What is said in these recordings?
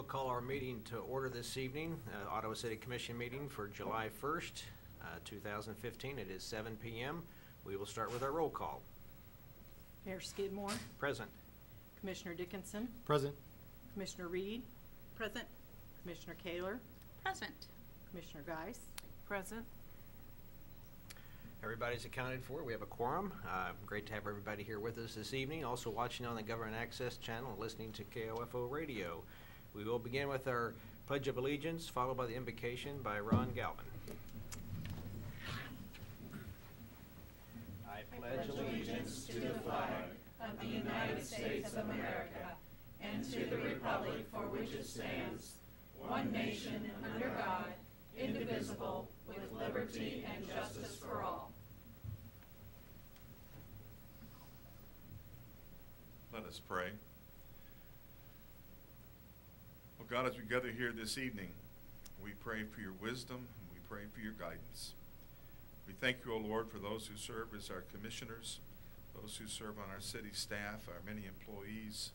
call our meeting to order this evening, Ottawa City Commission meeting for July 1st, 2015. It is 7 p.m. We will start with our roll call. Mayor Skidmore. Present. Commissioner Dickinson. Present. Commissioner Reed. Present. Commissioner Kaler. Present. Commissioner Geis. Present. Everybody's accounted for. We have a quorum. Great to have everybody here with us this evening. Also watching on the Government Access Channel and listening to KOFO Radio. We will begin with our Pledge of Allegiance, followed by the invocation by Ron Galvin. I pledge allegiance to the flag of the United States of America and to the republic for which it stands, one nation under God, indivisible, with liberty and justice for all. Let us pray. Well, God, as we gather here this evening, we pray for your wisdom and we pray for your guidance. We thank you, O Lord, for those who serve as our commissioners, those who serve on our city staff, our many employees,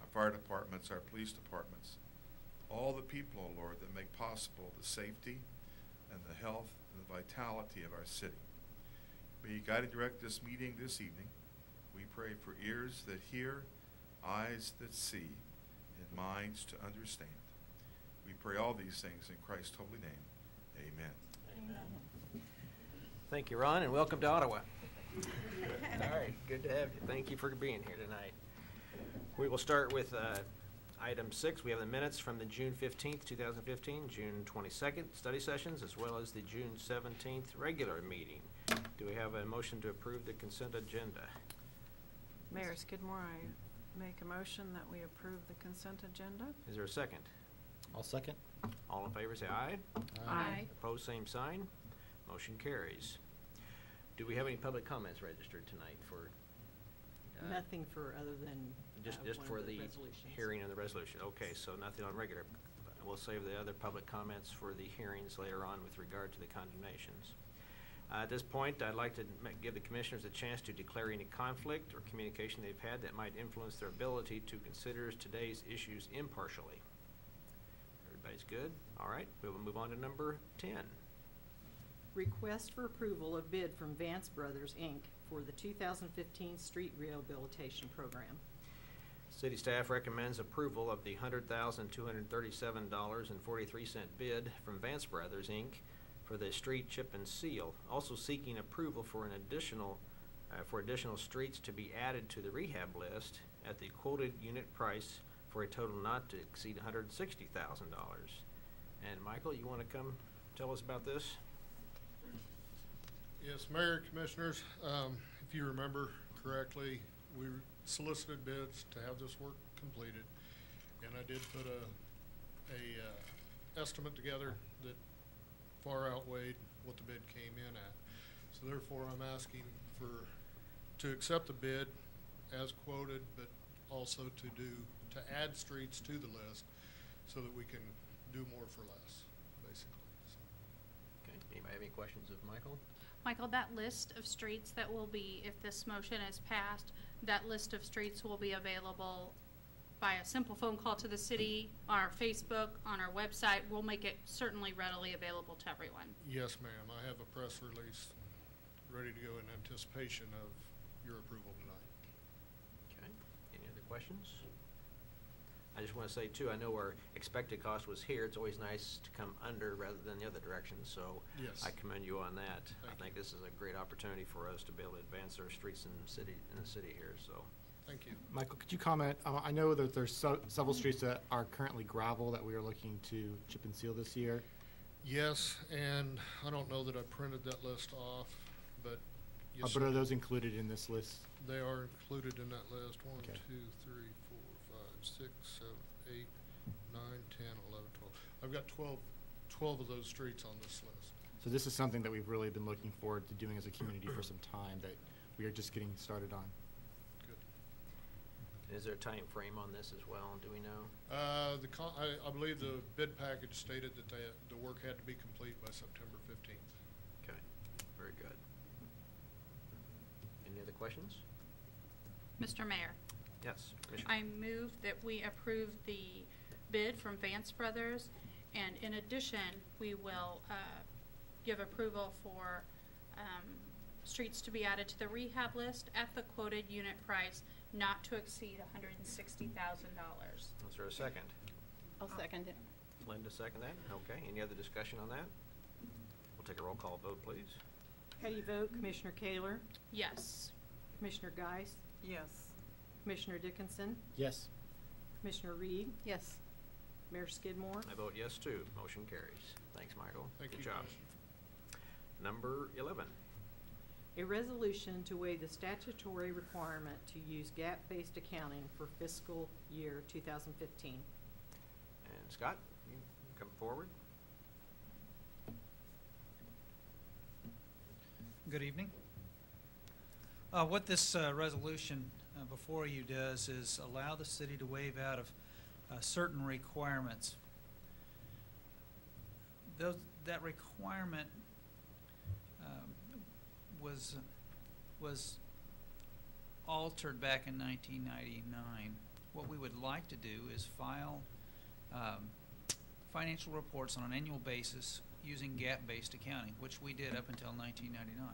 our fire departments, our police departments, all the people, O Lord, that make possible the safety and the health and the vitality of our city. May you guide and direct this meeting this evening. We pray for ears that hear, eyes that see, and minds to understand. We pray all these things in Christ's holy name. Amen. Amen. Thank you, Ron, and welcome to Ottawa. All right, good to have you. Thank you for being here tonight. We will start with Item 6. We have the minutes from the June 15th, 2015, June 22nd study sessions, as well as the June 17th regular meeting. Do we have a motion to approve the consent agenda? Mayor Skidmore, I make a motion that we approve the consent agenda. Is there a second? I'll second. All in favor say aye. Aye. Opposed, same sign. Motion carries. Do we have any public comments registered tonight for? Nothing for other than just for the hearing and the resolution. Okay, so nothing on regular. We'll save the other public comments for the hearings later on with regard to the condemnations. At this point, I'd like to give the commissioners a chance to declare any conflict or communication they've had that might influence their ability to consider today's issues impartially. Everybody's good? All right, we will move on to number 10. Request for approval of bid from Vance Brothers, Inc. for the 2015 Street Rehabilitation Program. City staff recommends approval of the $100,237.43 bid from Vance Brothers, Inc. for the street chip and seal, also seeking approval for additional streets to be added to the rehab list at the quoted unit price for a total not to exceed $160,000. And Michael, you want to come tell us about this? Yes, Mayor, Commissioners, if you remember correctly, we solicited bids to have this work completed, and I did put a estimate together that far outweighed what the bid came in at. So therefore, I'm asking to accept the bid as quoted, but also to add streets to the list so that we can do more for less, basically. So. Okay. Anybody have any questions of Michael? Michael, that list of streets that will be, if this motion is passed, that list of streets will be available by a simple phone call to the city, on our Facebook, on our website. We'll make it certainly readily available to everyone. Yes, ma'am. I have a press release ready to go in anticipation of your approval tonight. Okay. Any other questions? I just want to say, too, I know our expected cost was here. It's always nice to come under rather than the other direction, so yes. I commend you on that. I think this is a great opportunity for us to be able to advance our streets in the city here. So, thank you. Michael, could you comment? I know that there's several streets that are currently gravel that we are looking to chip and seal this year. Yes, and I don't know that I printed that list off, but yes. But are those included in this list? They are included in that list. 1, okay. 2, 3, 4, 5, 6, 7, 8, 9, 10, 11, 12. I've got 12 of those streets on this list. So this is something that we've really been looking forward to doing as a community for some time that we are just getting started on. Good. Is there a time frame on this as well? Do we know? I believe the bid package stated that the work had to be complete by September 15th. Okay. Very good. Any other questions? Mr. Mayor. Yes, I move that we approve the bid from Vance Brothers. And in addition, we will give approval for streets to be added to the rehab list at the quoted unit price not to exceed $160,000. Is there a second? I'll second it. Linda, second that? Okay, any other discussion on that? We'll take a roll call vote, please. How do you vote? Commissioner Kaler, Yes. Commissioner Geis, Yes. Commissioner Dickinson, Yes. Commissioner Reed, Yes. Mayor Skidmore. I vote yes too. Motion carries. Thanks, Michael. Thank Good you, job. Commissioner. Number 11. A resolution to waive the statutory requirement to use gap-based accounting for fiscal year 2015. And Scott, you come forward. Good evening. What this resolution before you does is allow the city to waive out of certain requirements. That requirement was altered back in 1999. What we would like to do is file financial reports on an annual basis using gap-based accounting, which we did up until 1999.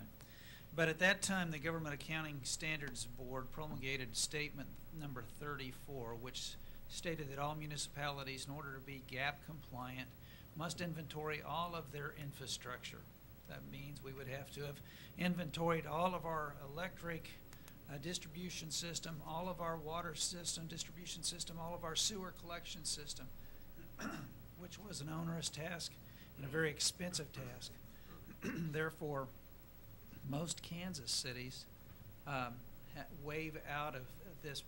But at that time, the Government Accounting Standards Board promulgated Statement Number 34, which stated that all municipalities, in order to be gap compliant, must inventory all of their infrastructure. That means we would have to have inventoried all of our electric distribution system, all of our water system, distribution system, all of our sewer collection system, which was an onerous task and a very expensive task. Therefore, most Kansas cities waive out of this,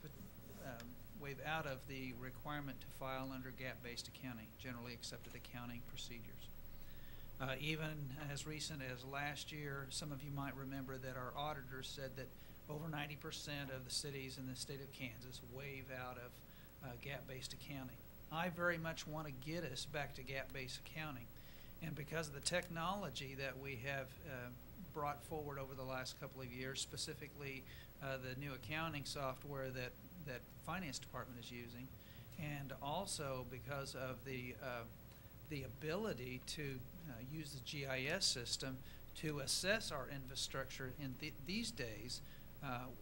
waive out of the requirement to file under gap-based accounting, generally accepted accounting procedures. Even as recent as last year, some of you might remember that our auditors said that over 90% of the cities in the state of Kansas waive out of gap-based accounting. I very much want to get us back to gap-based accounting. And because of the technology that we have brought forward over the last couple of years, specifically the new accounting software that Finance Department is using, and also because of the ability to use the GIS system to assess our infrastructure in these days,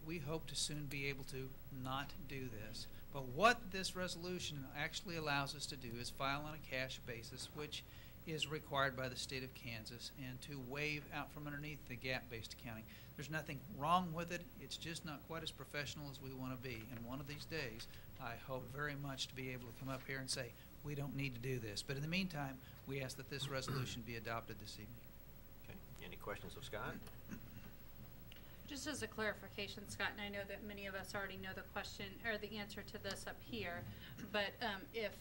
we hope to soon be able to not do this. But what this resolution actually allows us to do is file on a cash basis, which is required by the state of Kansas, and to waive out from underneath the gap-based accounting. There's nothing wrong with it. It's just not quite as professional as we want to be. And one of these days, I hope very much to be able to come up here and say, we don't need to do this. But in the meantime, we ask that this resolution be adopted this evening. Okay. Any questions of Scott? Just as a clarification, Scott, and I know that many of us already know the question or the answer to this up here, but if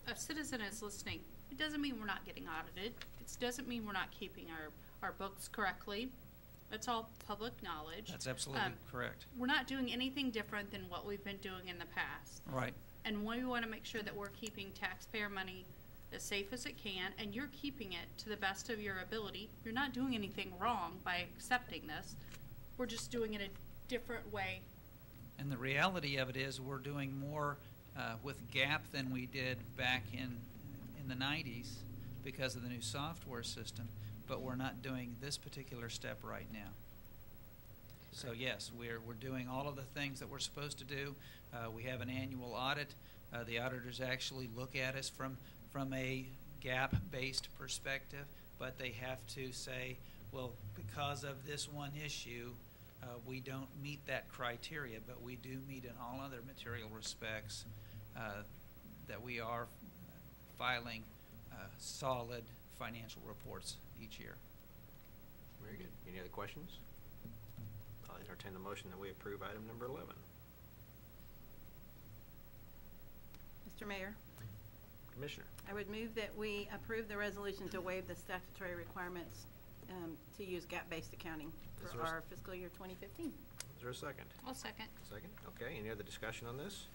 a citizen is listening, it doesn't mean we're not getting audited. It doesn't mean we're not keeping our books correctly. That's all public knowledge. That's absolutely correct. We're not doing anything different than what we've been doing in the past. Right. And we want to make sure that we're keeping taxpayer money as safe as it can, and you're keeping it to the best of your ability. You're not doing anything wrong by accepting this. We're just doing it a different way. And the reality of it is we're doing more with gap than we did back in the 90s because of the new software system, but we're not doing this particular step right now. So yes, we're doing all of the things that we're supposed to do. We have an annual audit. The auditors actually look at us from a gap-based perspective, but they have to say, well, because of this one issue, we don't meet that criteria, but we do meet in all other material respects that we are filing solid financial reports each year. Very good. Any other questions? I'll entertain the motion that we approve item number 11. Mr. Mayor, Commissioner. I would move that we approve the resolution to waive the statutory requirements to use gap-based accounting for our fiscal year 2015. Is there a second? I'll second. Second. Okay. Any other discussion on this?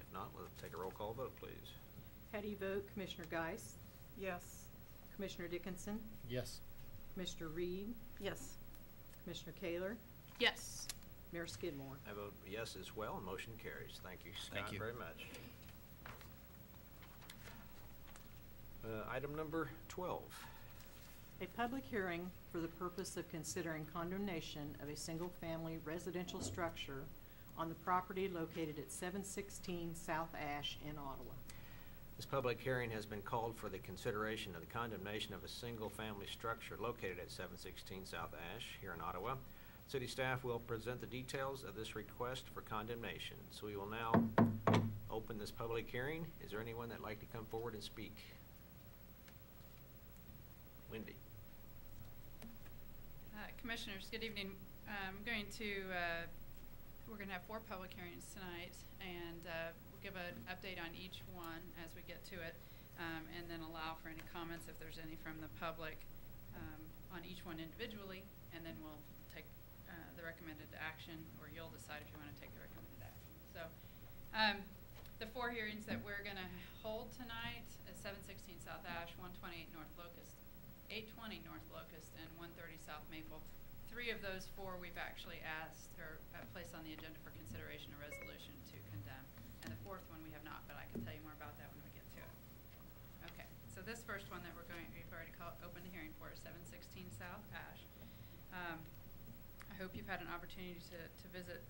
If not, we'll take a roll call vote, please. How do you vote? Commissioner Geis, Yes. Commissioner Dickinson, Yes. Commissioner Reed, Yes. Commissioner Kaler, Yes. Mayor Skidmore. I vote yes as well, and motion carries. Thank you, Scott, Thank you. very much. Item number 12. A public hearing for the purpose of considering condemnation of a single-family residential structure on the property located at 716 South Ash in Ottawa. This public hearing has been called for the consideration of the condemnation of a single-family structure located at 716 South Ash here in Ottawa. City staff will present the details of this request for condemnation. So we will now open this public hearing. Is there anyone that'd like to come forward and speak? Wendy. Commissioners, good evening. We're going to have 4 public hearings tonight, and we'll give an update on each one as we get to it, and then allow for any comments if there's any from the public on each one individually, and then we'll take the recommended action, or you'll decide if you want to take the recommended action. So the 4 hearings that we're going to hold tonight is 716 South Ash, 128 North Locust, 820 North Locust, and 130 South Maple. 3 of those 4 we've actually asked or placed on the agenda for consideration a resolution to condemn. And the 4th one we have not, but I can tell you more about that when we get to it. Okay, so this first one that we've already opened the hearing for is 716 South Ash. I hope you've had an opportunity to visit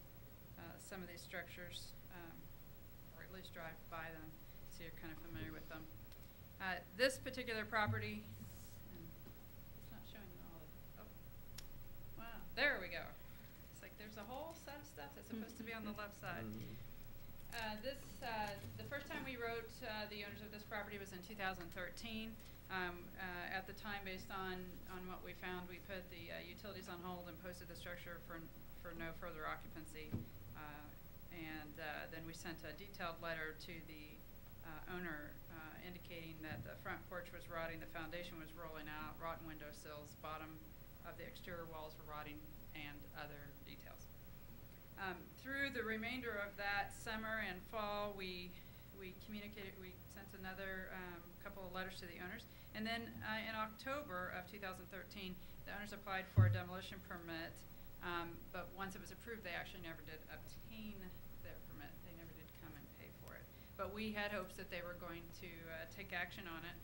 some of these structures, or at least drive by them, so you're kind of familiar with them. This particular property, there we go. It's like there's a whole set of stuff that's supposed to be on the left side. The first time we wrote the owners of this property was in 2013. At the time, based on what we found, we put the utilities on hold and posted the structure for no further occupancy. Then we sent a detailed letter to the owner indicating that the front porch was rotting, the foundation was rolling out, rotten windowsills, bottom of the exterior walls were rotting, and other details. Through the remainder of that summer and fall, we communicated, we sent another couple of letters to the owners, and then in October of 2013, the owners applied for a demolition permit, but once it was approved, they actually never did obtain their permit. They never did come and pay for it. But we had hopes that they were going to take action on it,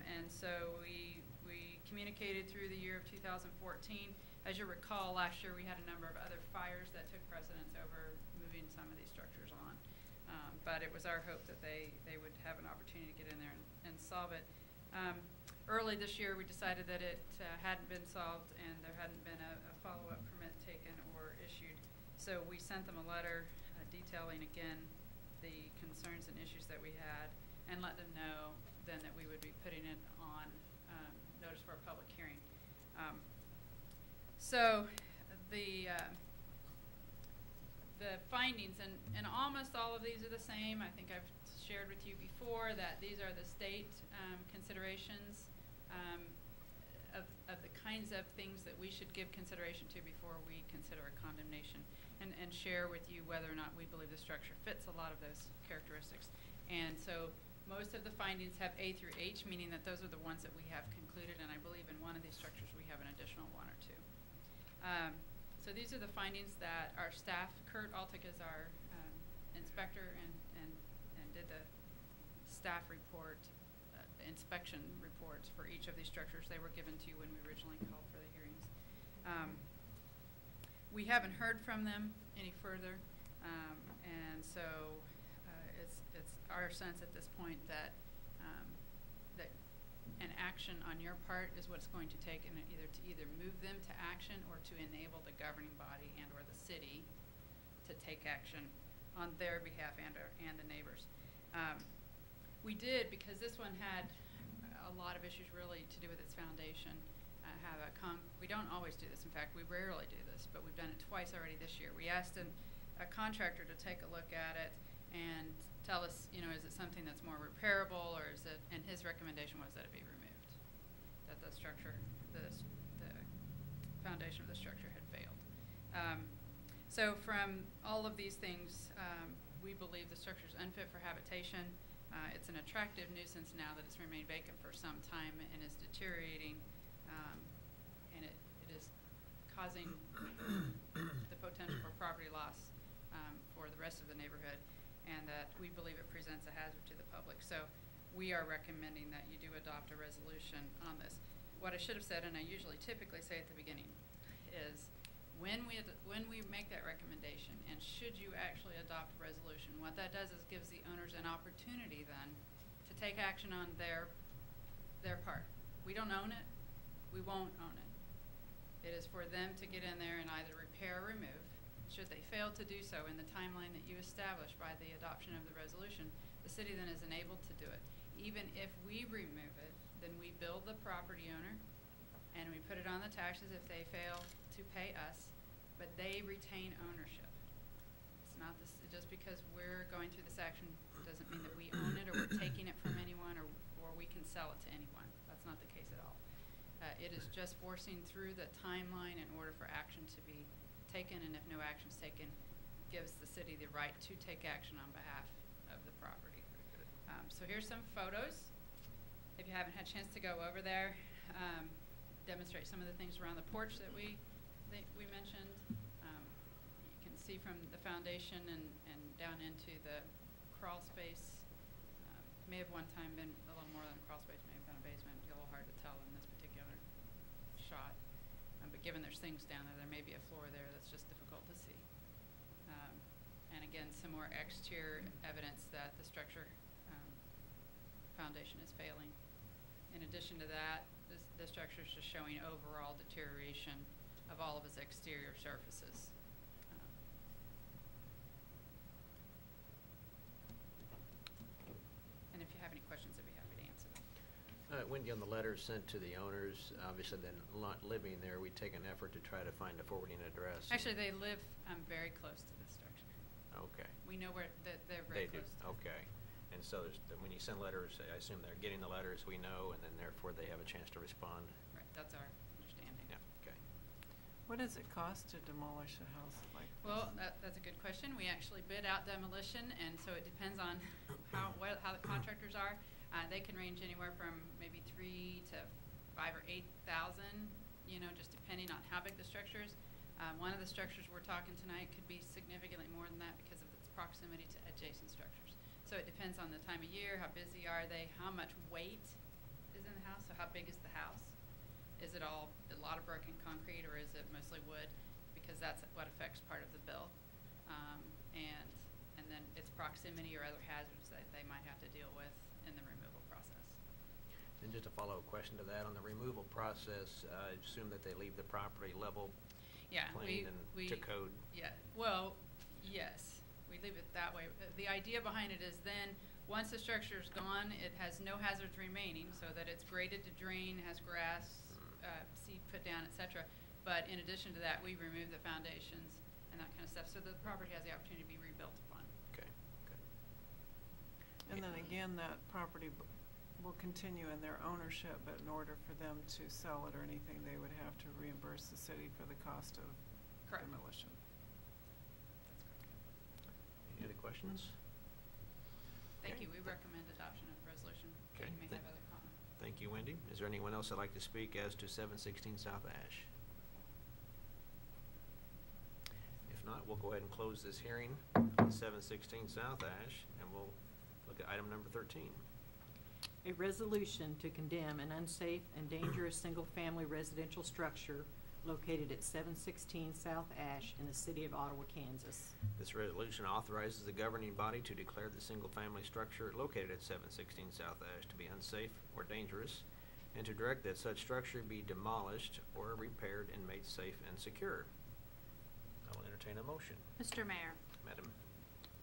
and so we communicated through the year of 2014. As you recall, last year we had a number of other fires that took precedence over moving some of these structures on. But it was our hope that they would have an opportunity to get in there and solve it. Early this year we decided that it hadn't been solved and there hadn't been a follow-up permit taken or issued. So we sent them a letter detailing again the concerns and issues that we had, and let them know then that we would be putting it on notice for a public hearing. So the findings, and almost all of these are the same. I think I've shared with you before that these are the state considerations of the kinds of things that we should give consideration to before we consider a condemnation, and share with you whether or not we believe the structure fits a lot of those characteristics. And so most of the findings have A through H, meaning that those are the ones that we have concluded, and I believe in one of these structures we have an additional 1 or 2. So these are the findings that our staff, Kurt Altic is our inspector, and did the staff report, inspection reports for each of these structures. They were given to you when we originally called for the hearings. We haven't heard from them any further, and so it's our sense at this point that that an action on your part is what it's going to take, and either move them to action or to enable the governing body and or the city to take action on their behalf and the neighbors. We did, because this one had a lot of issues really to do with its foundation, have we don't always do this. In fact, we rarely do this, but we've done it twice already this year. We asked a contractor to take a look at it and tell us, is it something that's more repairable, or is it, and his recommendation was that it be removed, that the structure, the foundation of the structure had failed. So from all of these things, we believe the structure is unfit for habitation. It's an attractive nuisance now that it's remained vacant for some time and is deteriorating, and it is causing the potential for property loss for the rest of the neighborhood, and that we believe it presents a hazard to the public. So we are recommending that you do adopt a resolution on this. What I should have said, and I usually typically say at the beginning, is when we make that recommendation, and should you actually adopt a resolution, what that does is gives the owners an opportunity then to take action on their part. We don't own it. We won't own it. It is for them to get in there and either repair or remove. Should they fail to do so in the timeline that you establish by the adoption of the resolution, the city then is enabled to do it. Even if we remove it, then we bill the property owner and we put it on the taxes if they fail to pay us, but they retain ownership. It's not this, just because we're going through this action doesn't mean that we own it or we're taking it from anyone or we can sell it to anyone. That's not the case at all. It is just forcing through the timeline in order for action to be taken, and if no action is taken, gives the city the right to take action on behalf of the property. So here's some photos. If you haven't had a chance to go over there, demonstrate some of the things around the porch that we mentioned. You can see from the foundation and down into the crawl space. May have one time been a little more than a crawl space, may have been a basement. It's a little hard to tell in this particular shot. But given there's things down there, there may be a floor there that's just difficult to see. And again, some more exterior evidence that the structure foundation is failing. In addition to that, the structure is just showing overall deterioration of all of its exterior surfaces. And if you have any questions, I'd be happy to answer them. Wendy, on the letters sent to the owners, obviously they're not living there, we take an effort to try to find a forwarding address. Actually, they live very close to this structure. Okay. We know where they're very close to. Okay. And so when you send letters, I assume they're getting the letters, we know, and then therefore they have a chance to respond. Right, that's our understanding. Yeah, okay. What does it cost to demolish a house like this? Well, that's a good question. We actually bid out demolition, and so it depends on how the contractors are. They can range anywhere from maybe $3,000 to $5,000 or $8,000, just depending on how big the structure is. One of the structures we're talking tonight could be significantly more than that because of its proximity to adjacent structures. So it depends on the time of year, how busy are they, how much weight is in the house, so how big is the house? Is it a lot of broken concrete or is it mostly wood? Because that's what affects part of the bill. And then its proximity or other hazards that they might have to deal with in the removal process. And just a follow-up question to that, on the removal process, I assume that they leave the property level, clean and to code? Yeah, well, yes, we leave it that way. The idea behind it is then, once the structure is gone, it has no hazards remaining, so that it's graded to drain, has grass, seed put down, etc. But in addition to that, we remove the foundations and that kind of stuff, so that the property has the opportunity to be rebuilt upon. Okay, good. And then again, that property will continue in their ownership, but in order for them to sell it or anything, they would have to reimburse the city for the cost of demolition. Any other questions? Thank you. We recommend adoption of the resolution. Okay. You may have other comments. Thank you, Wendy. Is there anyone else that'd like to speak as to 716 South Ash? If not, we'll go ahead and close this hearing on 716 South Ash, and we'll look at item number 13. A resolution to condemn an unsafe and dangerous single-family residential structure located at 716 South Ash in the city of Ottawa, Kansas. This resolution authorizes the governing body to declare the single-family structure located at 716 South Ash to be unsafe or dangerous, and to direct that such structure be demolished or repaired and made safe and secure. I will entertain a motion. Mr. Mayor, Madam.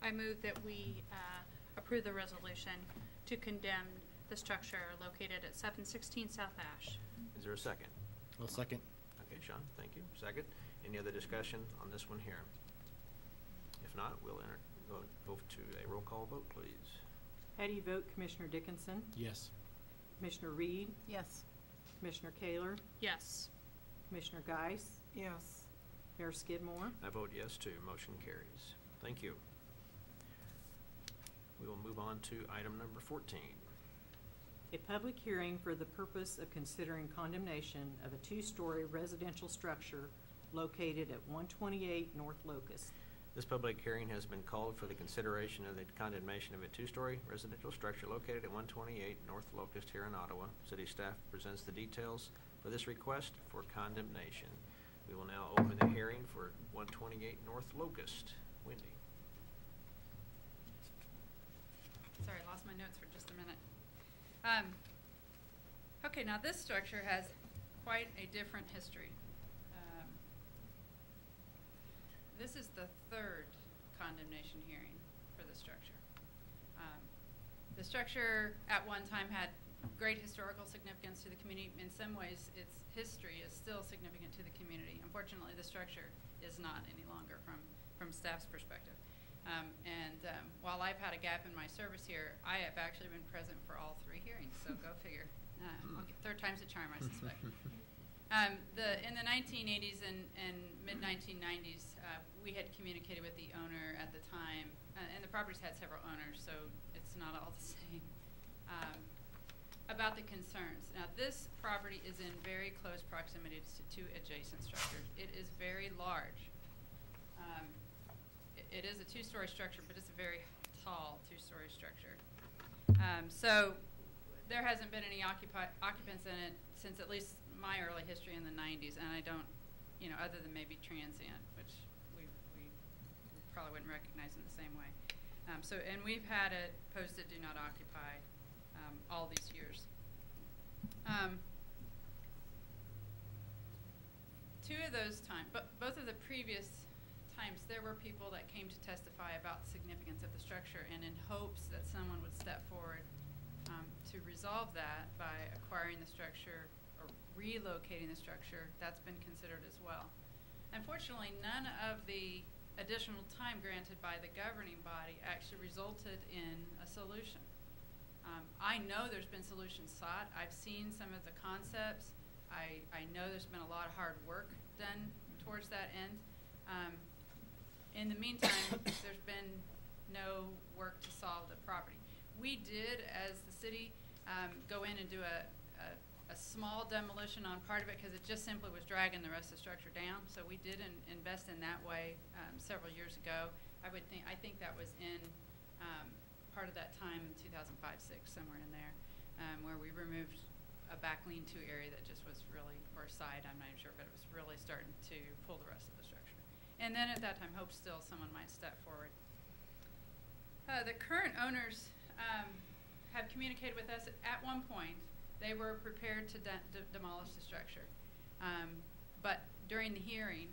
I move that we approve the resolution to condemn the structure located at 716 South Ash. Is there a second? I'll second. Okay, Sean, thank you. Second. Any other discussion on this one here? If not, we'll go to a roll call vote, please. How do you vote, Commissioner Dickinson? Yes. Commissioner Reed? Yes. Commissioner Kaler? Yes. Commissioner Geis? Yes. Mayor Skidmore? I vote yes too. Motion carries. Thank you. We will move on to item number 14. A public hearing for the purpose of considering condemnation of a two-story residential structure located at 128 North Locust. This public hearing has been called for the consideration of the condemnation of a two-story residential structure located at 128 North Locust here in Ottawa. City staff presents the details for this request for condemnation. We will now open the hearing for 128 North Locust. Wendy. Sorry, I lost my notes for just a minute. Okay, now this structure has quite a different history. This is the third condemnation hearing for the structure. The structure at one time had great historical significance to the community. In some ways, its history is still significant to the community. Unfortunately, the structure is not any longer from staff's perspective. While I've had a gap in my service here, I have actually been present for all three hearings, so go figure. Third time's a charm, I suspect. In the 1980s and mid-1990s, we had communicated with the owner at the time, and the properties had several owners, so it's not all the same, about the concerns. Now, this property is in very close proximity to two adjacent structures. It is very large. It is a two-story structure, but it's a very tall two-story structure. So there hasn't been any occupants in it since at least my early history in the 90s, and I don't, other than maybe transient, which we probably wouldn't recognize in the same way. And we've had it posted do not occupy all these years. Two of those times, both of the previous times, there were people that came to testify about the significance of the structure, and in hopes that someone would step forward to resolve that by acquiring the structure or relocating the structure. That's been considered as well. Unfortunately, none of the additional time granted by the governing body actually resulted in a solution. I know there's been solutions sought. I've seen some of the concepts. I know there's been a lot of hard work done towards that end. In the meantime, there's been no work to solve the property. We did, as the city, go in and do a small demolition on part of it because it just simply was dragging the rest of the structure down. So we did invest in that way several years ago. I think that was in part of that time in 2005-06, somewhere in there, where we removed a back lean-to area that just was really, or a side, I'm not even sure, but it was really starting to pull the rest of the structure. And then at that time, hoped still someone might step forward. The current owners have communicated with us. At one point, they were prepared to demolish the structure. But during the hearing,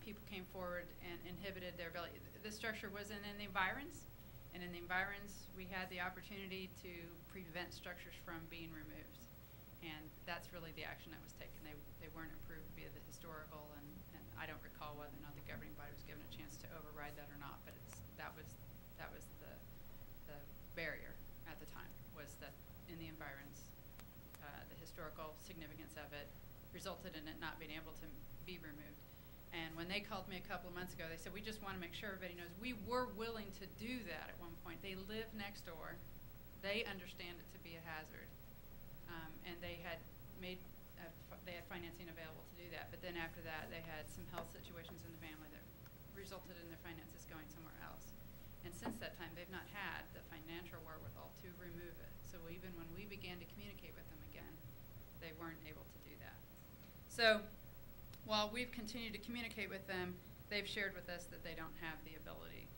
people came forward and inhibited their ability. The structure was in the environs, and in the environs, we had the opportunity to prevent structures from being removed. And that's really the action that was taken. They weren't approved via the historical, and I don't recall whether or not the governing body was given a chance to override that or not, but that was the barrier at the time, was that in the environs, the historical significance of it resulted in it not being able to be removed. And when they called me a couple of months ago, they said, we just want to make sure everybody knows we were willing to do that at one point. They live next door. They understand it to be a hazard. And they had financing available to do that. But then after that, they had some health situations in the family that resulted in their finances going somewhere else. And since that time, they've not had the financial wherewithal to remove it. So even when we began to communicate with them again, they weren't able to do that. So while we've continued to communicate with them, they've shared with us that they don't have the ability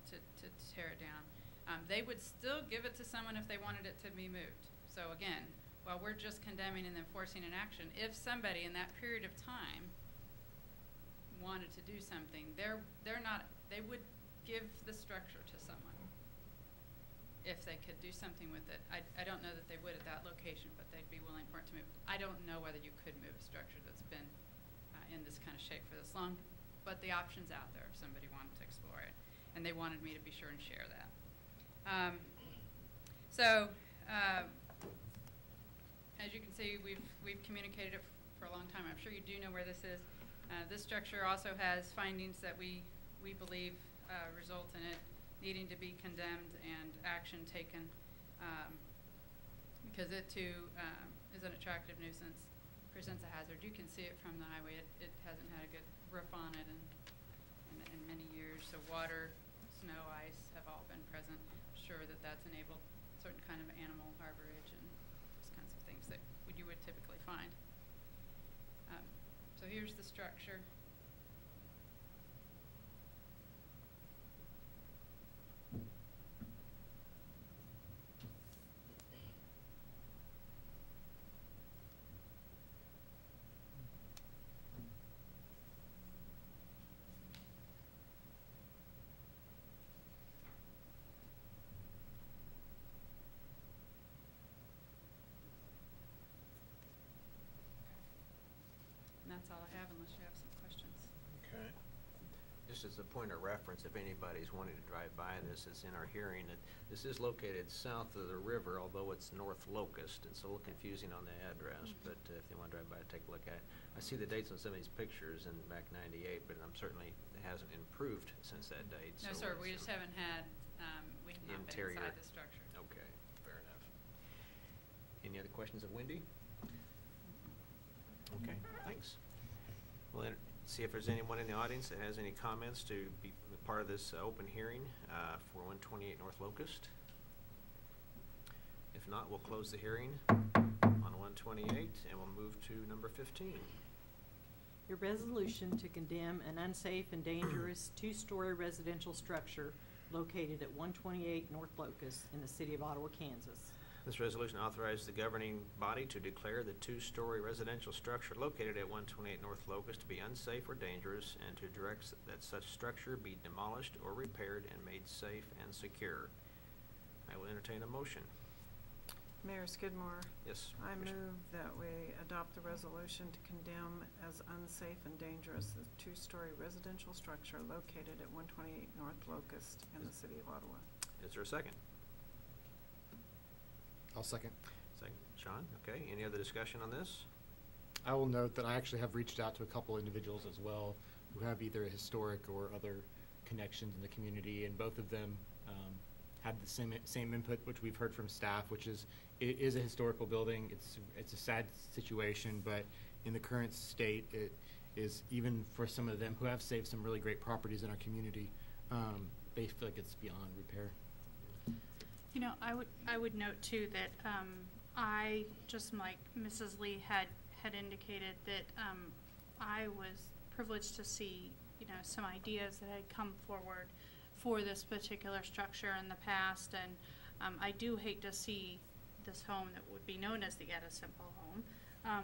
to tear it down. They would still give it to someone if they wanted it to be moved. So again, while we're just condemning and enforcing an action, if somebody in that period of time wanted to do something, they would give the structure to someone if they could do something with it. I don't know that they would at that location, but they'd be willing for it to move. I don't know whether you could move a structure that's been in this kind of shape for this long, but the option's out there if somebody wanted to explore it, and they wanted me to be sure and share that. As you can see, we've communicated it for a long time. I'm sure you do know where this is. This structure also has findings that we believe result in it needing to be condemned and action taken because it too is an attractive nuisance, presents a hazard. You can see it from the highway. It hasn't had a good roof on it, and in many years. So water, snow, ice have all been present. Sure that that's enabled certain kind of animal harborage and those kinds of things that you would typically find. So here's the structure. And that's all I have unless you have some questions. Okay. Just as a point of reference, if anybody's wanting to drive by this, it's in our hearing that this is located south of the river, although it's North Locust. It's a little confusing on the address, but if they want to drive by, take a look at it. I see the dates on some of these pictures in back '98, but I'm certainly, it hasn't improved since that date. No, so sir, it's, we just haven't had, we have not been Interior. inside the structure. Okay, fair enough. Any other questions of Wendy? Okay, thanks. We'll see if there's anyone in the audience that has any comments to be part of this open hearing for 128 North Locust. If not, we'll close the hearing on 128 and we'll move to number 15. Your resolution to condemn an unsafe and dangerous two-story residential structure located at 128 North Locust in the city of Ottawa, Kansas. This resolution authorizes the governing body to declare the two-story residential structure located at 128 North Locust to be unsafe or dangerous and to direct that such structure be demolished or repaired and made safe and secure. I will entertain a motion. Mayor Skidmore. Yes, I Commissioner. move that we adopt the resolution to condemn as unsafe and dangerous the two-story residential structure located at 128 North Locust in the city of Ottawa. Is there a second? I'll second. Second, Sean. Okay, any other discussion on this? I will note that I actually have reached out to a couple individuals as well who have either a historic or other connections in the community, and both of them had the same input, which we've heard from staff, which is it is a historical building. It's a sad situation, but in the current state, it is, even for some of them who have saved some really great properties in our community, they feel like it's beyond repair. You know, I would note too that I, just like Mrs. Lee had indicated, that I was privileged to see, you know, some ideas that had come forward for this particular structure in the past, and I do hate to see this home that would be known as the Get a Simple Home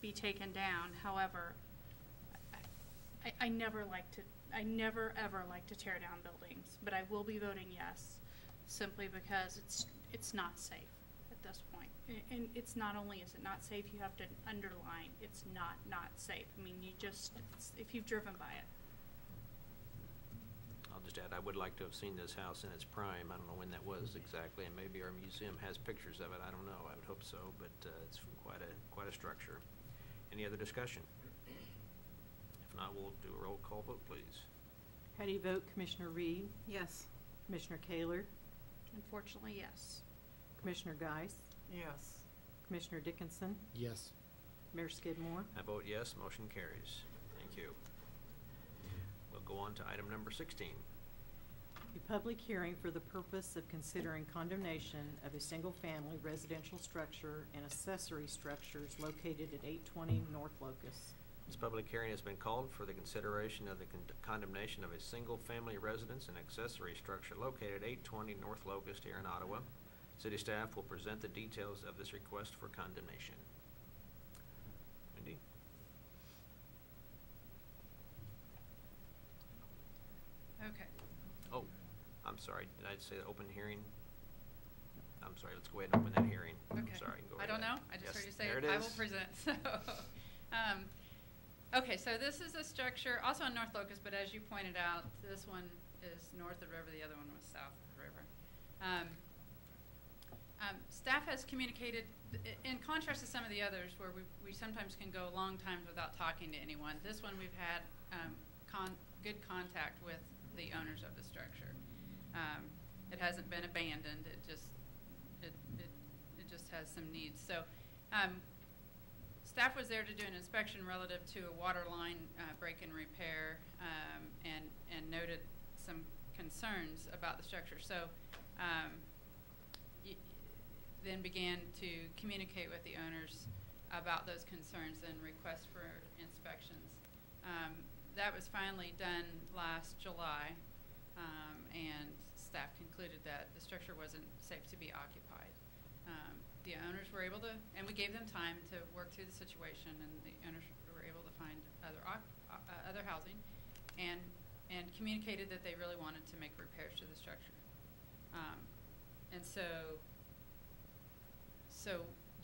be taken down. However, I never ever like to tear down buildings, but I will be voting yes, simply because it's not safe at this point. And it's not only is it not safe, you have to underline it's not safe. I mean, if you've driven by it. I'll just add, I would like to have seen this house in its prime. I don't know when that was exactly, and maybe our museum has pictures of it. I don't know. I would hope so, but it's from quite a structure. Any other discussion? If not, we'll do a roll call vote, please. How do you vote, Commissioner Reed? Yes. Commissioner Kaler? Unfortunately, yes. Commissioner Geis? Yes. Commissioner Dickinson? Yes. Mayor Skidmore? I vote yes, motion carries. Thank you. We'll go on to item number 16. A public hearing for the purpose of considering condemnation of a single-family residential structure and accessory structures located at 820 North Locust. This public hearing has been called for the consideration of the condemnation of a single-family residence and accessory structure located at 820 North Locust here in Ottawa. City staff will present the details of this request for condemnation. Wendy? Okay. Oh, I'm sorry. Did I say open hearing? I'm sorry. Let's go ahead and open that hearing. Okay. I'm sorry. Go I ahead. don't know. I just Yes, heard you say there it. it I is. will present. So, okay, so this is a structure also on North Locust, but as you pointed out, this one is north of the river, the other one was south of the river. Staff has communicated, in contrast to some of the others where we sometimes can go long times without talking to anyone, this one we've had good contact with the owners of the structure. It hasn't been abandoned, it just has some needs. So Staff was there to do an inspection relative to a water line break and repair, and noted some concerns about the structure. So then began to communicate with the owners about those concerns and requests for inspections. That was finally done last July, and staff concluded that the structure wasn't safe to be occupied. The owners were able to, and we gave them time to work through the situation, and the owners were able to find other housing, and communicated that they really wanted to make repairs to the structure. And so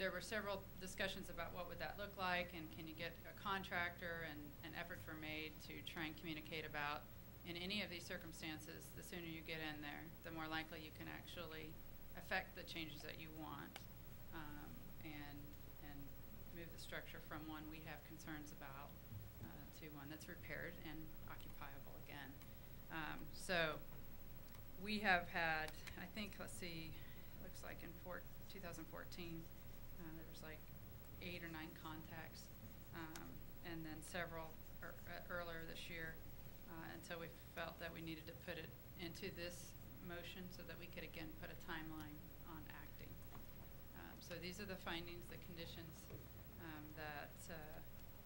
there were several discussions about what would that look like, and can you get a contractor, and efforts were made to try and communicate about, in any of these circumstances, the sooner you get in there, the more likely you can actually affect the changes that you want, and move the structure from one we have concerns about to one that's repaired and occupiable again. So we have had, I think, let's see, looks like in 2014, there was like 8 or 9 contacts, and then several earlier this year, until we felt that we needed to put it into this motion so that we could again put a timeline on acting. So these are the findings, the conditions that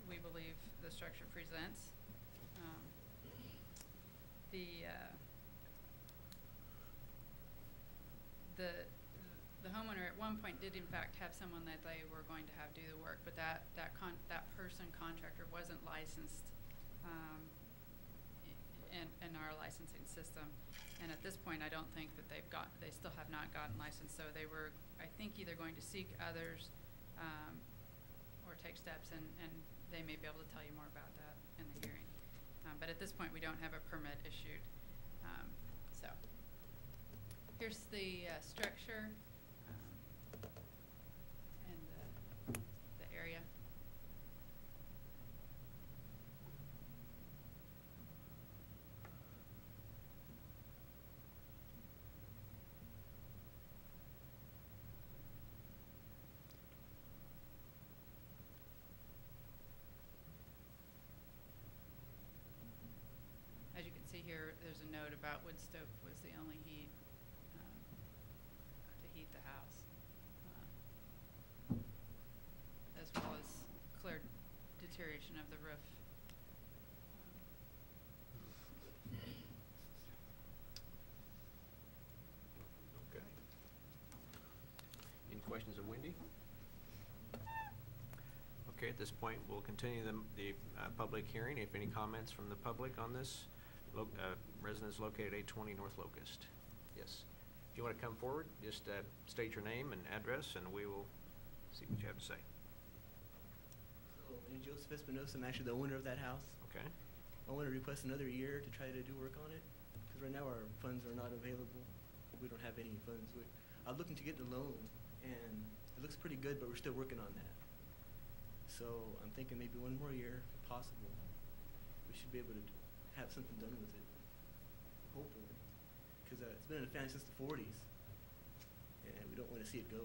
we believe the structure presents. The homeowner at one point did in fact have someone that they were going to have do the work, but that contractor wasn't licensed in our licensing system, and at this point I don't think that they still have not gotten licensed. So they were, I think, either going to seek others or take steps, and they may be able to tell you more about that in the hearing. But at this point we don't have a permit issued. So here's the structure and the area. As you can see here, there's a note about wood stove was the only heat to heat the house, as well as clear deterioration of the roof. Okay. Any questions of Wendy? Okay, at this point, we'll continue the public hearing. If any comments from the public on this, residents located 820 North Locust. Yes. If you want to come forward, just state your name and address, and we will see what you have to say. So, my name is Joseph Espinosa. I'm actually the owner of that house. Okay. I want to request another year to try to do work on it, because right now our funds are not available. We don't have any funds. I'm looking to get the loan, and it looks pretty good, but we're still working on that. So I'm thinking maybe one more year, if possible. We should be able to have something done with it, hopefully, because it's been in the family since the 40s, and we don't want to see it go.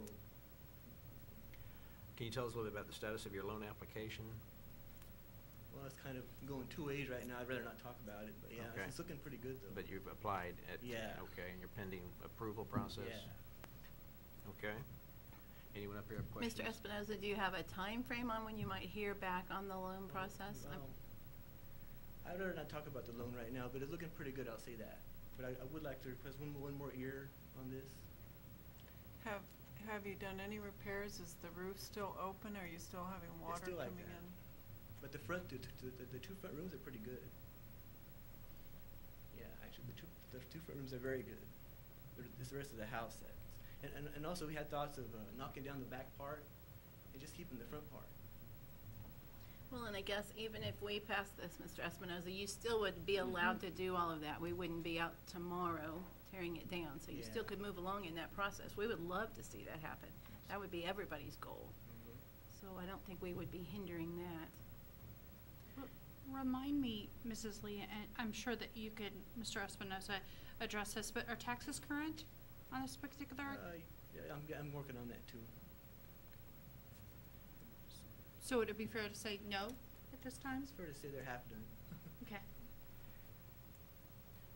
Can you tell us a little bit about the status of your loan application? Well, it's kind of going 2 ways right now. I'd rather not talk about it, but yeah, Okay. it's looking pretty good though. But you've applied at, Yeah. Okay, and you're pending approval process? Yeah. Okay. Anyone up here have questions? Mr. Espinoza, do you have a time frame on when you might hear back on the loan process? I'd rather not talk about the loan right now, but it's looking pretty good, I'll say that. But I would like to request one more year on this. Have you done any repairs? Is the roof still open? Are you still having water still like coming that. in? But the two front rooms are pretty good. Yeah, actually, the two front rooms are very good. It's the rest of the house that's. And also we had thoughts of knocking down the back part and just keeping the front part. Well, and I guess even if we pass this, Mr. Espinoza, you still would be allowed to do all of that. We wouldn't be out tomorrow tearing it down, so you still Yeah. could move along in that process. We would love to see that happen. That would be everybody's goal. So I don't think we would be hindering that. Remind me, Mrs. Lee, and I'm sure that you could, Mr. Espinoza, address this, but are taxes current on this particular? Yeah, I'm working on that too. So would it be fair to say no at this time? It's fair to say they're half done. Okay.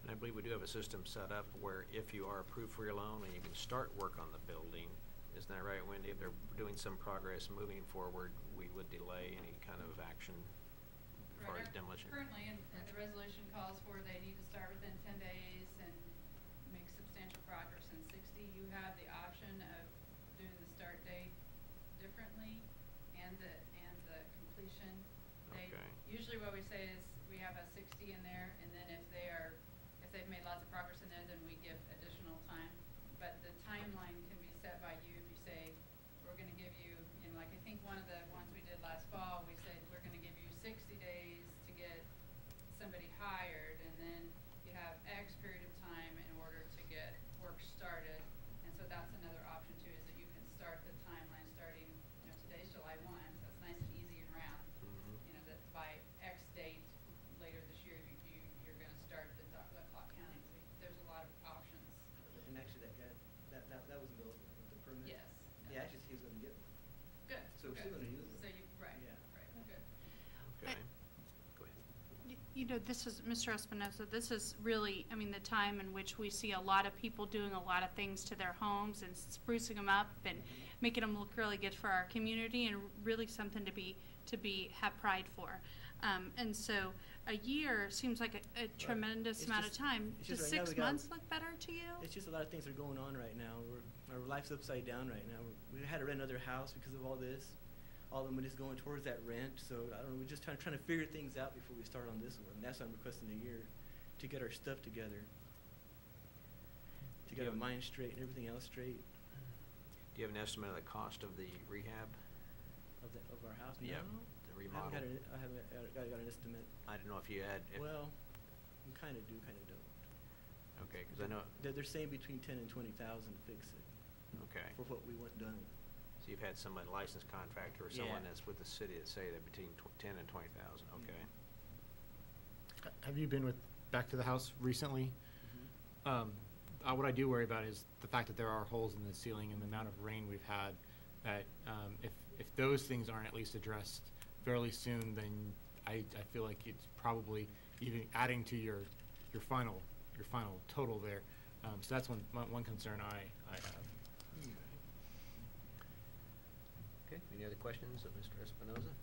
And I believe we do have a system set up where if you are approved for your loan and you can start work on the building, isn't that right, Wendy? If they're doing some progress moving forward, we would delay any kind of action as far as demolition. Currently, and the resolution calls for they need to start within 10 days and make substantial progress in 60. You have the option of doing the start date differently and the completion date. Okay. Usually what we say is we have a 60 in there, and then if they've made lots of progress in there, then we give additional time. But the timeline can be set by you if you say, we're gonna give you, like I think one of the ones we did last fall, we said we're gonna give you 60 days to get somebody hired, and then you have X period of time in order to get work started. And so that's another option too, is that you can start the timeline starting, today's July 1, so it's nice and easy and round. That by X date later this year, you're gonna start the clock counting. So there's a lot of options. And actually, that was Bill with the permit. Yes. Yeah, actually, he was going to get one. Good. So we're still going to use them. So right, Yeah. right, good. Okay. Go ahead. This is, Mr. Espinoza, this is really, the time in which we see a lot of people doing a lot of things to their homes and sprucing them up and making them look really good for our community, and really something to have pride for. And so a year seems like a tremendous amount of time. Does right now 6 months look better to you? It's just a lot of things are going on right now. Our life's upside down right now. We had to rent another house because of all this. All the money's going towards that rent. So I don't know. We're just trying to figure things out before we start on this one. That's why I'm requesting a year to get our stuff together, to get our mind straight and everything else straight. Do you have an estimate of the cost of the rehab? Of our house? Yeah, No. the remodel. I haven't got an estimate. I don't know if you had. Well, we kind of do, kind of don't. Okay, because I know. They're saying between 10 and 20,000 to fix it. Okay. For what we want done. So you've had someone, licensed contractor or someone Yeah. that's with the city that say they're between 10 and 20,000. Okay. Have you been back to the house recently? Mm-hmm. What I do worry about is the fact that there are holes in the ceiling and the amount of rain we've had. That if those things aren't at least addressed fairly soon, then I feel like it's probably even adding to your final total there. So that's one concern I have. Okay. Any other questions of Mr. Espinoza?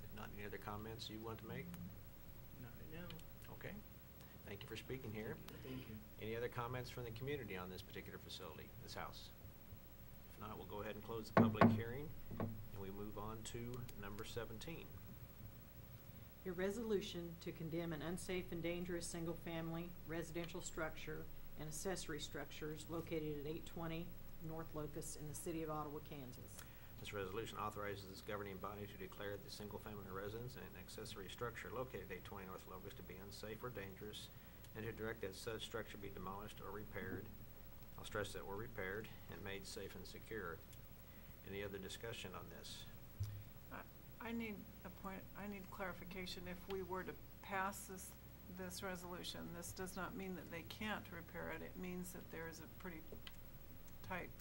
If not, any other comments you want to make? Not right now. Okay. Thank you for speaking here. Thank you. Any other comments from the community on this particular facility, this house? If not, we'll go ahead and close the public hearing, and we move on to number 17. A resolution to condemn an unsafe and dangerous single-family residential structure and accessory structures located at 820 North Locust in the city of Ottawa, Kansas. This resolution authorizes this governing body to declare the single-family residence and accessory structure located at 820 North Locust to be unsafe or dangerous, and to direct that such structure be demolished or repaired. I'll stress that we're repaired and made safe and secure. Any other discussion on this? I need clarification. If we were to pass this resolution, this does not mean that they can't repair it. It means that there is a pretty tight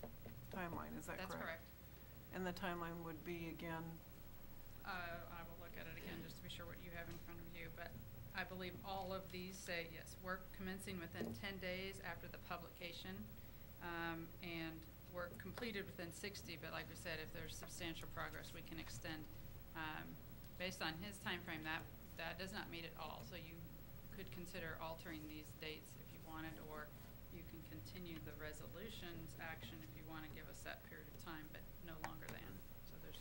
timeline. Is that correct? That's correct. And the timeline would be, again? I will look at it again just to be sure what you have in front of you, but I believe all of these say, yes, work commencing within 10 days after the publication, and work completed within 60, but like we said, if there's substantial progress, we can extend. Based on his time frame, that does not meet it all, so you could consider altering these dates if you wanted, or you can continue the resolutions action if you want to give a set period of time, but no longer than. So there's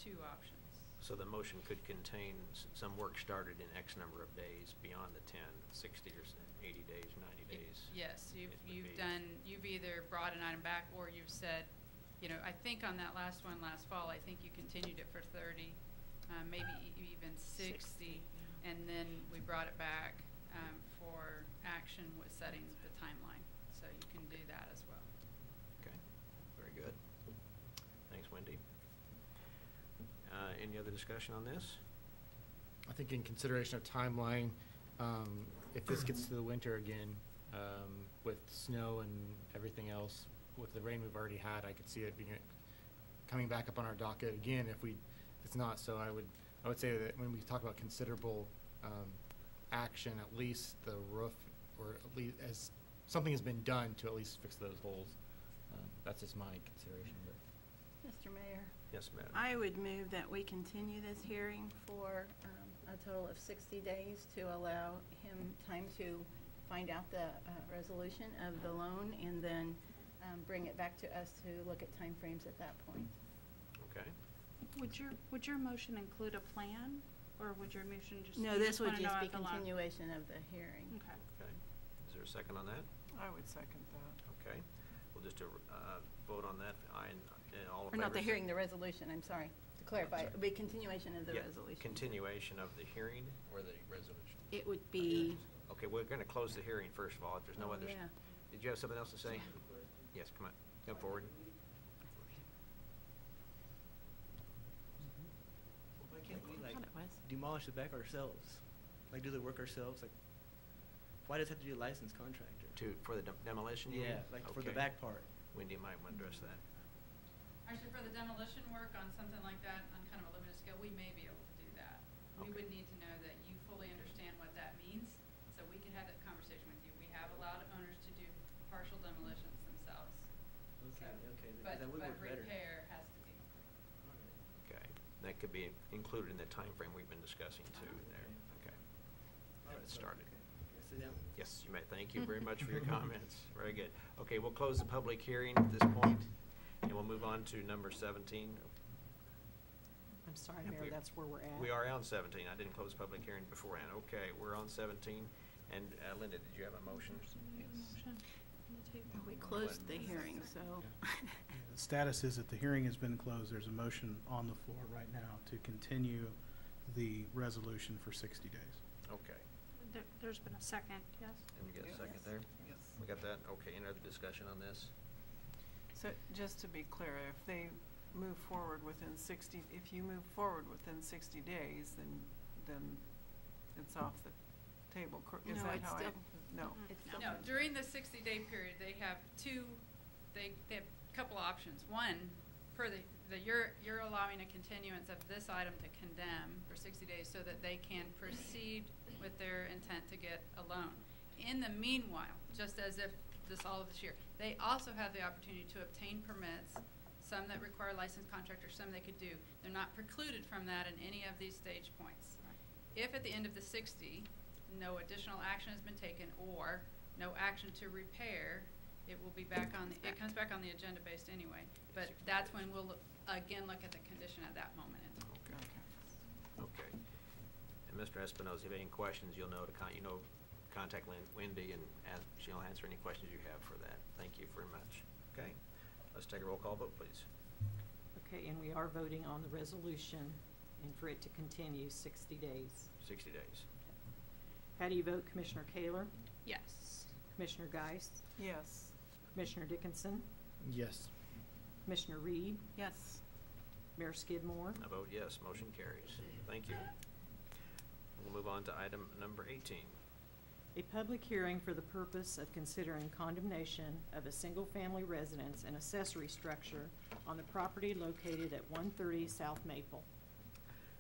two options. So the motion could contain some work started in X number of days beyond the 10, 60 or 80 days, 90 days. Yes, you've either brought an item back, or you've said, I think on that last one last fall, I think you continued it for 30, maybe even 60, and then we brought it back for action with setting the timeline. So you can do that as well. Okay, very good. Thanks, Wendy. Any other discussion on this? I think in consideration of timeline, if this gets to the winter again, with snow and everything else, with the rain we've already had, I could see it coming back up on our docket again if it's not. So I would say that when we talk about considerable action, at least the roof, or at least as something has been done to at least fix those holes. That's just my consideration. But. Mr. Mayor? Yes, ma'am. I would move that we continue this hearing for a total of 60 days to allow him time to find out the resolution of the loan and then bring it back to us to look at timeframes at that point. Okay. Would your motion include a plan, or would your motion just? No, you this would wanna know just be about the loan? continuation of the hearing. Okay. Okay. Is there a second on that? I would second that. Okay. We'll just vote on that. Aye and all in Or not favor the say- hearing, the resolution, I'm sorry, to clarify. It would be continuation of the Yeah, resolution. continuation of the hearing. Or the resolution. It would be, Okay, we're going to close the hearing first of all. If there's no Oh, others. yeah. Did you have something else to say? Yes, come on. Come forward. Why can't we like thought it was. demolish the back ourselves? Like do the work ourselves? Like, why does it have to be a licensed contractor? For the demolition? you mean? Yeah, like for the Okay. back part. Wendy might want to address that. Actually, for the demolition work on something like that, on kind of a limited scale, we may be able to do that. We Okay. would need to know that you fully understand what that means, so we can have that conversation with you. We have allowed owners to do partial demolitions themselves. Okay, So, okay, But, that would but work better. repair has to be included. Alright. Okay. That could be included in the time frame we've been discussing too there. Okay. Alright, Get so- started. okay. Can I sit down? Yes, you may. Thank you very much for your comments. Very good. Okay, we'll close the public hearing at this point, and we'll move on to number 17. I'm sorry, Have Mayor, we- that's where we're at. We are on 17. I didn't close public hearing beforehand. Okay, we're on 17. And Linda, did you have a motion? Motion on the table. We closed the hearing, so. The status is that the hearing has been closed. There's a motion on the floor right now to continue the resolution for 60 days. Okay. There's been a second, yes? And you get a Yes. second there? Yes. We got that? Okay, any other discussion on this? So just to be clear, if they move forward within 60, if you move forward within 60 days, then it's off the table. Is No, that it's how I? still- No. It's No. No, during the 60-day period, they have they have a couple options. One, you're allowing a continuance of this item to condemn for 60 days so that they can proceed with their intent to get a loan. In the meanwhile, just as if all of this year, they also have the opportunity to obtain permits, some that require licensed contractors, some they could do. They're not precluded from that in any of these stage points. If at the end of the 60, no additional action has been taken or no action to repair, it will be back on, it comes back on the agenda based anyway. But that's when we'll again look at the condition at that moment in time. Okay. And Mr. Espinoza, if you have any questions, you'll know to contact Wendy, and she'll answer any questions you have for that. Thank you very much. Okay. Let's take a roll call vote, please. Okay, and we are voting on the resolution and for it to continue 60 days. 60 days. How do you vote, Commissioner Kaler, Yes. Commissioner Geist, Yes. Commissioner Dickinson, Yes. Commissioner Reed, Yes. Mayor Skidmore? I vote yes, motion carries. Thank you. We'll move on to item number 18. A public hearing for the purpose of considering condemnation of a single-family residence and accessory structure on the property located at 130 South Maple.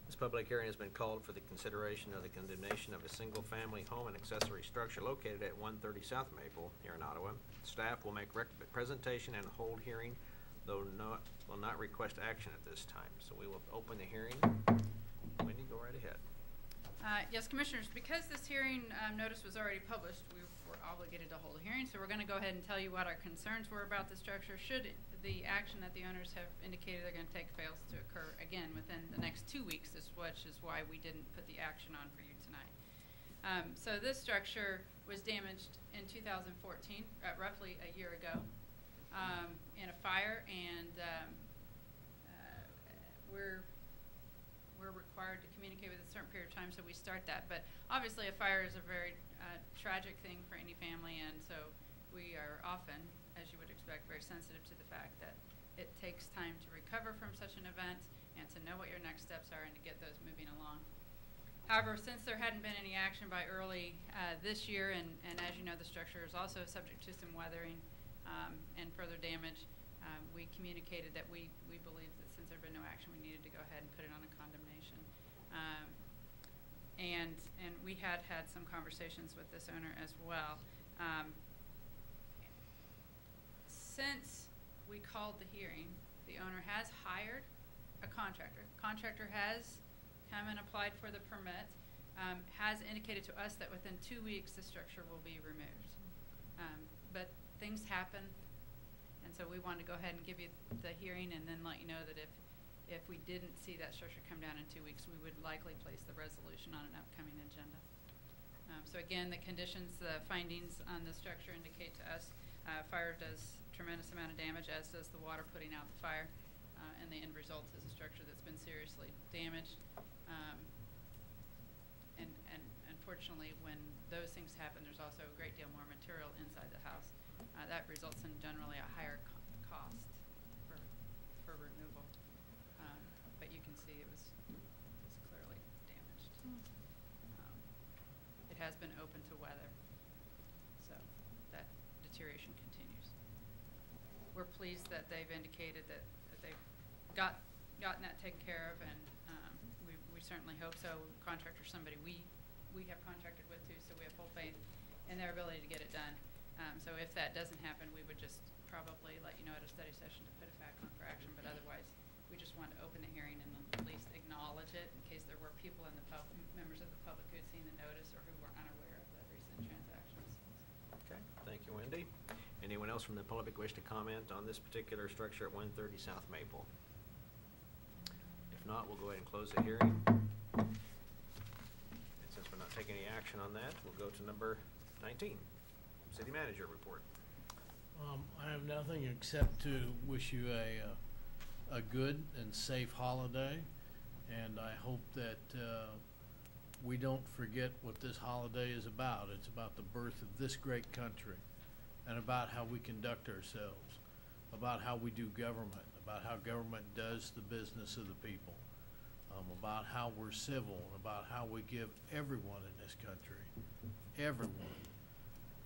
This public hearing has been called for the consideration of the condemnation of a single-family home and accessory structure located at 130 South Maple here in Ottawa. Staff will make presentation and hold hearing, though will not request action at this time. So we will open the hearing. Wendy, go right ahead. Yes, Commissioners, because this hearing notice was already published, we were obligated to hold a hearing, so we're going to go ahead and tell you what our concerns were about the structure. Should the action that the owners have indicated they're going to take fails to occur again within the next 2 weeks, which is why we didn't put the action on for you tonight. So this structure was damaged in 2014, roughly a year ago, in a fire, and we're required to communicate with a certain period of time, so we start that. But obviously a fire is a very tragic thing for any family, and so we are often, as you would expect, very sensitive to the fact that it takes time to recover from such an event and to know what your next steps are and to get those moving along. However, since there hadn't been any action by early this year, and as you know, the structure is also subject to some weathering and further damage, We communicated that we believed that since there had been no action, we needed to go ahead and put it on a condemnation. And we had some conversations with this owner as well. Since we called the hearing, the owner has hired a contractor. Contractor has come and applied for the permit, has indicated to us that within 2 weeks the structure will be removed. But things happen, and so we wanted to go ahead and give you the hearing and then let you know that if we didn't see that structure come down in 2 weeks, we would likely place the resolution on an upcoming agenda. So again, the conditions, the findings on the structure indicate to us fire does tremendous amount of damage, as does the water putting out the fire, and the end result is a structure that's been seriously damaged. And unfortunately, when those things happen, there's also a great deal more material inside the house. That results in generally a higher cost for removal. But you can see it's clearly damaged. It has been open to weather, so that deterioration continues. We're pleased that they've indicated that they've gotten that taken care of, and we certainly hope so. Contractor, somebody we have contracted with too, so we have full faith in their ability to get it done. So if that doesn't happen, we would just probably let you know at a study session to put it back on for action, but otherwise we just want to open the hearing and at least acknowledge it in case there were people in the members of the public who had seen the notice or who were unaware of the recent transactions. Okay, thank you, Wendy. Anyone else from the public wish to comment on this particular structure at 130 South Maple? If not, we'll go ahead and close the hearing. And since we're not taking any action on that, we'll go to number 19, City Manager Report. I have nothing except to wish you a good and safe holiday, and I hope that we don't forget what this holiday is about. It's about the birth of this great country, and about how we conduct ourselves, about how we do government, about how government does the business of the people, about how we're civil, about how we give everyone in this country, everyone,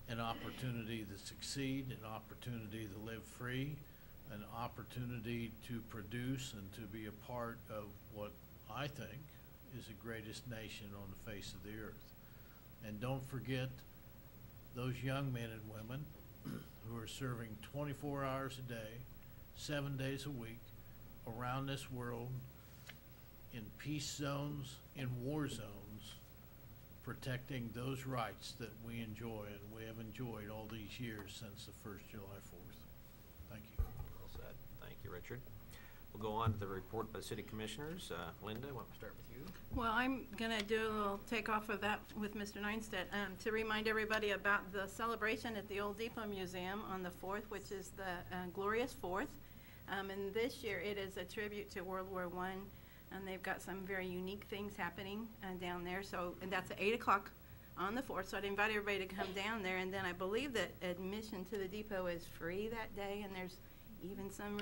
an opportunity to succeed, an opportunity to live free, an opportunity to produce and to be a part of what I think is the greatest nation on the face of the earth. And don't forget those young men and women who are serving 24 hours a day, 7 days a week, around this world, in peace zones, in war zones, protecting those rights that we enjoy and we have enjoyed all these years since the first July 4th. Thank you. Well said. Thank you, Richard. We'll go on to the report by City Commissioners. Linda, why don't we start with you? Well, I'm going to do a little takeoff of that with Mr. Neinstedt to remind everybody about the celebration at the Old Depot Museum on the 4th, which is the Glorious 4th. And this year it is a tribute to World War I, and they've got some very unique things happening down there. So, and that's at 8 o'clock on the 4th, so I'd invite everybody to come down there. And then I believe that admission to the depot is free that day, and there's even some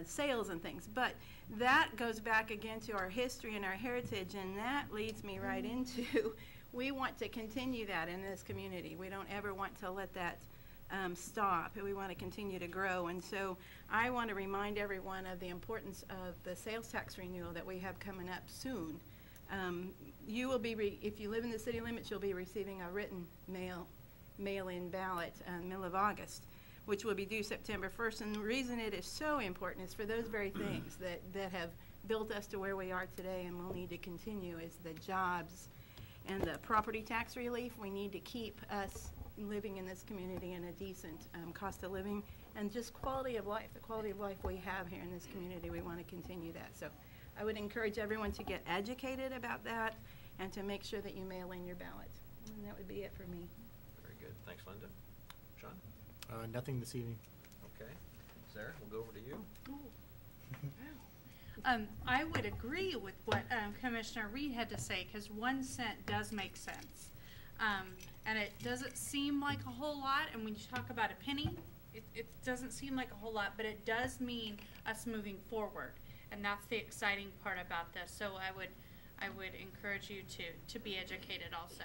sales and things. But that goes back again to our history and our heritage, and that leads me right into we want to continue that in this community. We don't ever want to let that stop. We want to continue to grow. And so I want to remind everyone of the importance of the sales tax renewal that we have coming up soon. You will be, if you live in the city limits, you'll be receiving a written mail-in ballot middle of August, which will be due September 1st. And the reason it is so important is for those very things that have built us to where we are today and will need to continue is the jobs and the property tax relief. We need to keep us living in this community in a decent cost of living and just quality of life, the quality of life we have here in this community. We want to continue that. So I would encourage everyone to get educated about that and to make sure that you mail in your ballot. And that would be it for me. Very good. Thanks, Linda. Sean? Nothing this evening. Okay. Sarah, we'll go over to you. I would agree with what Commissioner Reed had to say, because 1 cent does make sense. And it doesn't seem like a whole lot, and when you talk about a penny, it doesn't seem like a whole lot, but it does mean us moving forward, and that's the exciting part about this. So I would encourage you to be educated also.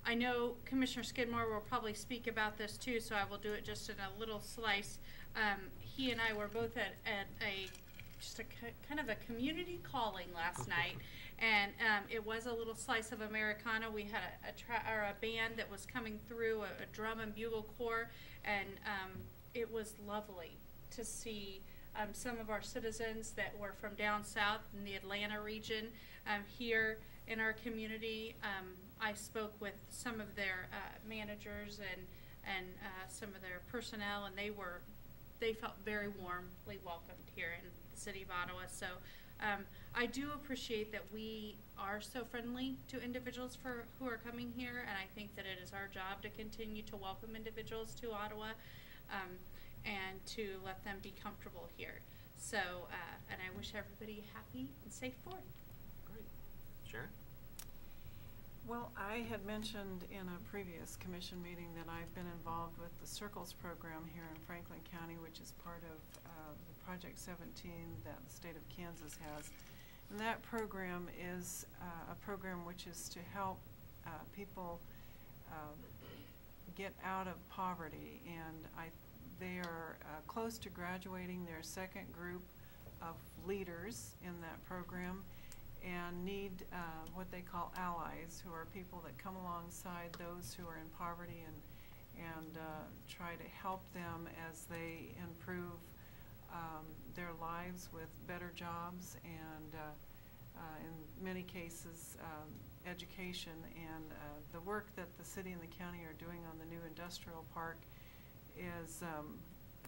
I know Commissioner Skidmore will probably speak about this too, so I will do it just in a little slice. He and I were both at kind of a community calling last night, and it was a little slice of Americana. We had a band that was coming through, a drum and bugle corps, and it was lovely to see some of our citizens that were from down south in the Atlanta region here in our community. I spoke with some of their managers and some of their personnel, and they felt very warmly welcomed here in the city of Ottawa. So I do appreciate that we are so friendly to individuals who are coming here, and I think that it is our job to continue to welcome individuals to Ottawa and to let them be comfortable here. So, and I wish everybody a happy and safe 4th. Great. Sharon? Well, I had mentioned in a previous commission meeting that I've been involved with the Circles program here in Franklin County, which is part of the Project 17 that the state of Kansas has. And that program is a program which is to help people get out of poverty. And they are close to graduating their second group of leaders in that program, and need what they call allies, who are people that come alongside those who are in poverty and try to help them as they improve their lives with better jobs and in many cases education. And the work that the city and the county are doing on the new industrial park is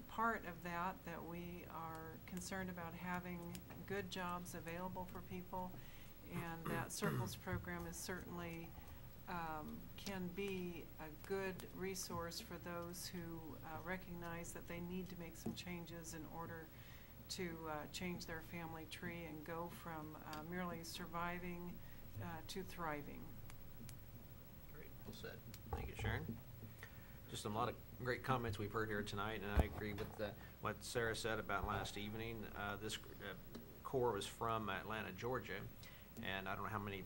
part of that we are concerned about having good jobs available for people, and that Circles program is certainly can be a good resource for those who recognize that they need to make some changes in order to change their family tree and go from merely surviving to thriving. Great, well said. Thank you, Sharon. Just a lot of great comments we've heard here tonight, and I agree with what Sarah said about last evening. This corps was from Atlanta, Georgia, and I don't know how many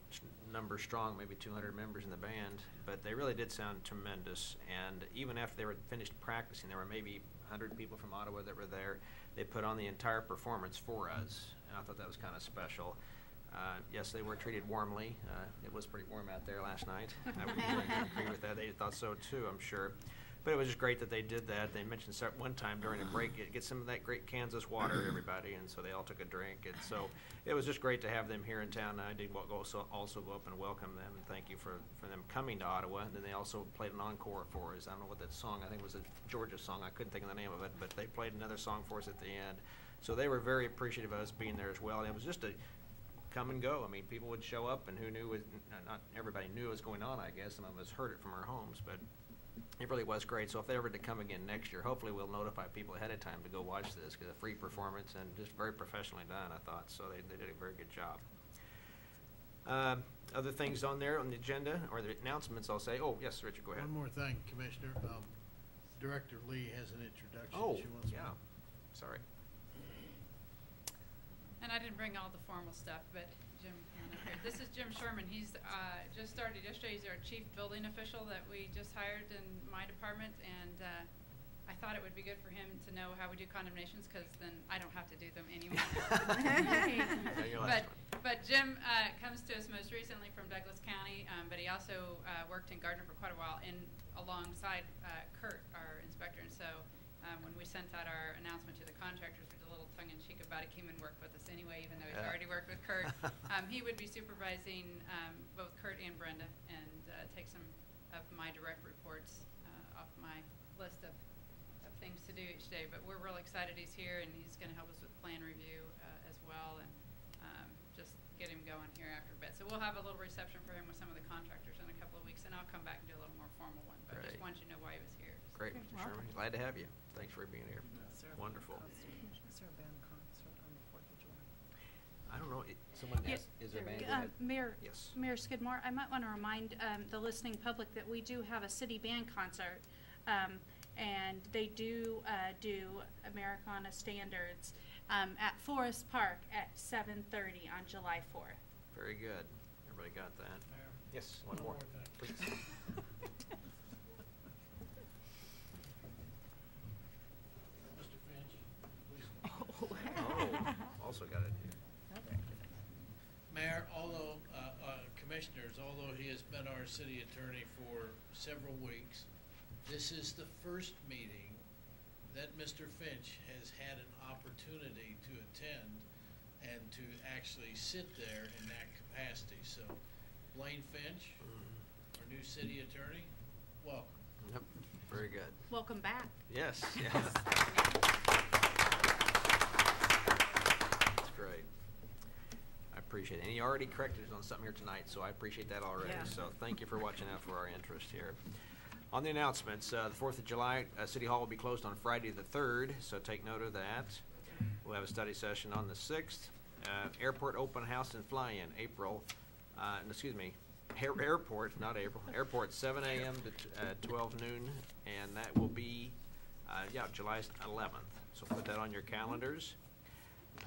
numbers strong, maybe 200 members in the band, but they really did sound tremendous. And even after they were finished practicing, there were maybe 100 people from Ottawa that were there. They put on the entire performance for us, and I thought that was kind of special. Yes, they were treated warmly. It was pretty warm out there last night. I would agree with that. They thought so too, I'm sure. But it was just great that they did that. They mentioned one time during a break, get some of that great Kansas water, everybody, and so they all took a drink. And so it was just great to have them here in town. I did also go up and welcome them, and thank you for them coming to Ottawa. And then they also played an encore for us. I don't know what that song, I think it was a Georgia song. I couldn't think of the name of it, but they played another song for us at the end. So they were very appreciative of us being there as well. And it was just a come and go. I mean, people would show up, and who knew, not everybody knew what was going on, I guess. Some of us heard it from our homes, but it really was great. So if they ever to come again next year, hopefully we'll notify people ahead of time to go watch this, because a free performance and just very professionally done, I thought. So they did a very good job. Other things on there on the agenda, or the announcements, I'll say. Oh, yes, Richard, go ahead. One more thing, Commissioner. Director Lee has an introduction. Oh, she wants yeah. Sorry. And I didn't bring all the formal stuff, but Jim, come on up here. This is Jim Sherman. He's just started yesterday. He's our chief building official that we just hired in my department, and I thought it would be good for him to know how we do condemnations, because then I don't have to do them anymore. But Jim comes to us most recently from Douglas County, but he also worked in Gardner for quite a while alongside Kurt, our inspector. And so when we sent out our announcement to the contractors, we did a little tongue-in-cheek about it, came and worked with us anyway, even though he's already worked with Kurt. He would be supervising both Kurt and Brenda, and take some of my direct reports off my list of things to do each day. But we're real excited he's here, and he's going to help us with plan review as well, and just get him going here after a bit. So we'll have a little reception for him with some of the contractors in a couple of weeks, and I'll come back and do a little more formal one. But I just wanted you to know why he was here. Great, Mr. Sherman. Glad to have you. Thanks for being here. Wonderful. Is there a band concert on the 4th of July? I don't know. Someone asked, is there a band? Go ahead. Mayor Skidmore, I might want to remind the listening public that we do have a city band concert, and they do Americana standards at Forest Park at 7:30 on July 4th. Very good. Everybody got that? Yes, one more, please. Mr. Finch, please. Oh, also got it here. Mayor, although, Commissioners, although he has been our city attorney for several weeks, this is the first meeting that Mr. Finch has had an opportunity to attend and to actually sit there in that capacity. So, Blaine Finch, our new city attorney, welcome. Yep, very good. Welcome back. Yes, yes. That's great. I appreciate it. And he already corrected us on something here tonight, so I appreciate that already. Yeah. So thank you for watching out for our interest here. On the announcements, the 4th of July, City Hall will be closed on Friday the 3rd, so take note of that. We'll have a study session on the 6th. Airport open house and fly-in, April, airport, not April, airport 7 a.m. to 12 noon, and that will be, July 11th. So put that on your calendars.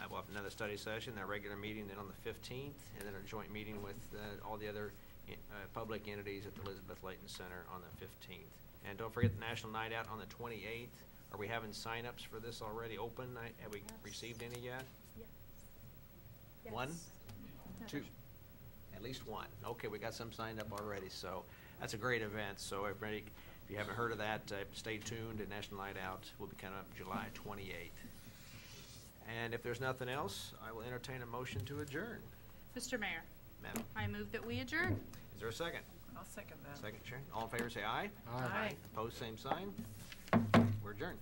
We'll have another study session, our regular meeting then on the 15th, and then a joint meeting with all the other public entities at the Elizabeth Layton Center on the 15th. And don't forget the National Night Out on the 28th. Are we having sign-ups for this already open? Have we received any yet? Yes. One? Two? At least one. Okay, we got some signed up already, so that's a great event. So everybody, if you haven't heard of that, stay tuned. The National Night Out will be coming up July 28th. And if there's nothing else, I will entertain a motion to adjourn. Mr. Mayor, Madam, I move that we adjourn. is there a second? I'll second that. Second, Sharon. All in favor, say aye. Aye. Opposed, same sign. We're adjourned.